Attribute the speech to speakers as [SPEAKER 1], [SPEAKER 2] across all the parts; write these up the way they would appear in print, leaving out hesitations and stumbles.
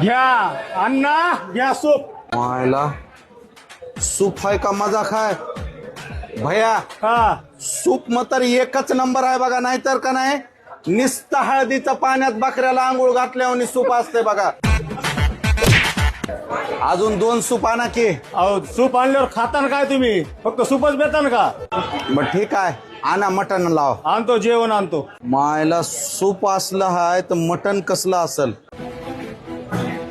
[SPEAKER 1] घ्या अण्णा घ्या सूप
[SPEAKER 2] मायला सूप आहे का मजा खाय भैया
[SPEAKER 1] हा
[SPEAKER 2] सूप मग तर एकच नंबर आहे बघा नाहीतर का नाही निस्त हळदीच्या पाण्यात बकऱ्याला आंघोळ घातल्यावर सूप असते बघा अजून 2 सूप आणा की
[SPEAKER 1] अहो सूप आणल्यावर खाताना काय तुम्ही फक्त सूपच देता का
[SPEAKER 2] बर ठीक आहे आणा मटण लाव
[SPEAKER 1] आणतो जेवण आणतो
[SPEAKER 2] मायला सूप असलं हाय तर मटण कसलं असल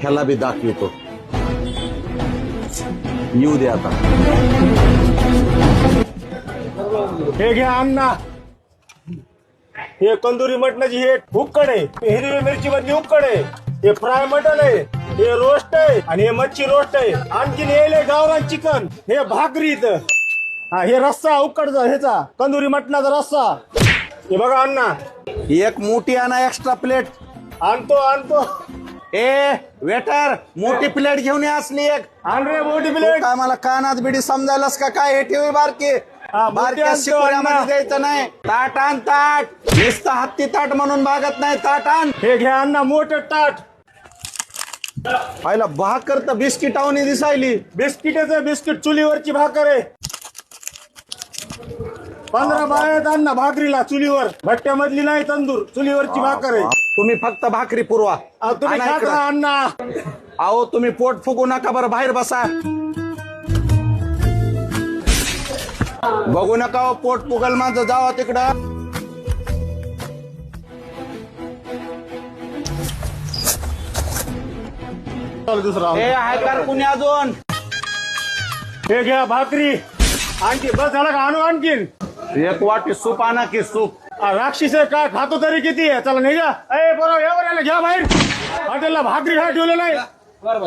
[SPEAKER 2] ह्याला बी दाखवतो येऊ दे आता
[SPEAKER 1] हे घ्या अण्णा हे कंदुरी मटणाची हे उक्कड आहे हिरवी मिरची मधली उक्कड आहे हे फ्राय मटण आहे हे रोस्ट आहे आणि हे मच्छी रोस्ट आहे आणखीन येले गावरान चिकन हे भाकरी इथं हा हे रस्सा उक्कडचा ह्याचा कंदुरी मटणाचा रस्सा हे बघा अण्णा
[SPEAKER 2] एक मोठी आणा एक्स्ट्रा प्लेट
[SPEAKER 1] आणतो आणतो
[SPEAKER 2] ए वेटर मोठी प्लेट घेऊन ये असली एक
[SPEAKER 1] आण रे मोठी
[SPEAKER 2] तू
[SPEAKER 1] प्लेट
[SPEAKER 2] काय मला कानात बिडी समजायलास का काय हे ठेवी बारकी
[SPEAKER 1] हा, मोठी
[SPEAKER 2] बारक्या
[SPEAKER 1] आणतो
[SPEAKER 2] शिकोऱ्यामध्ये
[SPEAKER 1] अण्णा.
[SPEAKER 2] द्यायचं नाही ताट आण ताट नुसतं हत्ती ताट म्हणून बागत नाही ताट आण
[SPEAKER 1] हे घ्या अण्णा मोठं ताट
[SPEAKER 2] पाहिला भाकर तर बिस्किटावनी दिसायली
[SPEAKER 1] बिस्किटाचं बिस्किट चुलीवरची भाकर आहे 15 बाया आहेत अण्णा भाकरीला चुलीवर भट्ट्यामधली नाही तंदूर चुलीवरची भाकर आहे
[SPEAKER 2] तुम्ही फक्त भाकरी पुरवा
[SPEAKER 1] अहो, तुम्ही
[SPEAKER 2] आणा
[SPEAKER 1] खात
[SPEAKER 2] इकडं.
[SPEAKER 1] राहा अण्णा
[SPEAKER 2] अहो तुम्ही पोट फुगू नका बरं बाहेर बसा बघू नका हो, पोट फुगल माझं जावा तिकडं
[SPEAKER 1] चल दुसरा
[SPEAKER 2] हे आहे का कुणी अजून
[SPEAKER 1] हे घ्या भाकरी आणखी बस झाला का आणू आणखीन
[SPEAKER 2] एक वाटी सूप आणा की सूप
[SPEAKER 1] राक्षस आहे काय खातो तरी किती आहे चला नाही घ्या ए बरोबर यावर यायला घ्या बाहेर हॉटेलला भाकरी खा ठेवलं नाही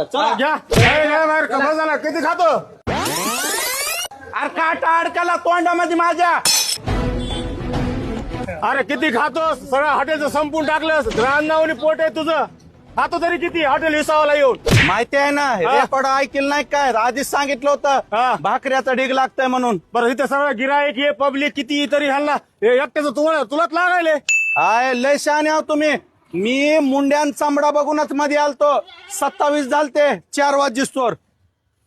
[SPEAKER 1] चला घ्या घ्या बाहेर का बस झाला किती खातो
[SPEAKER 2] अरे काटा अडकाला तोंडामध्ये माझ्या
[SPEAKER 1] अरे किती खातोस सगळं हॉटेलचं संपून टाकलंस ग्रांनावनी पोट आहे तुझं खातो तरी किती हॉटेल हिसावाला येऊन
[SPEAKER 2] माहिती आहे ना रेकॉर्ड ऐकलं नाही काय आधीच सांगितलं
[SPEAKER 1] हा.
[SPEAKER 2] होतं भाकऱ्याचा ढीग लागतंय म्हणून
[SPEAKER 1] बरं इथे सगळं गिराईक हे पब्लिक किती तरी ह्यांना हे एकट्याचं तुम्हाला तुलाच लागायले
[SPEAKER 2] आय लय शहाणे आहो तुम्ही मी मुंड्यान चांबडा बघूनच मध्ये आलतो 27 झालते 4 वाजेस्तोवर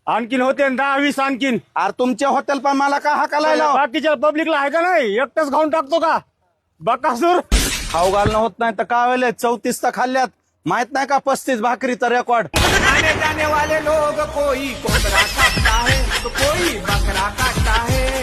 [SPEAKER 1] आणखीन होते 10-20 आणखीन
[SPEAKER 2] अरे तुमच्या हॉटेल पण मला का हाकालायला
[SPEAKER 1] बाकीच्या पब्लिकला आहे का नाही एकटाच खाऊन टाकतो का बकासूर
[SPEAKER 2] खाऊ घालणं होत नाही तर काय वेळेला 34 तर खाल्ल्यात माहित नाही का 35 भाकरीचा रेकॉर्ड
[SPEAKER 3] आने जाने वाले लोग कोई कोतरा काटता है तो कोई बकरा काटता है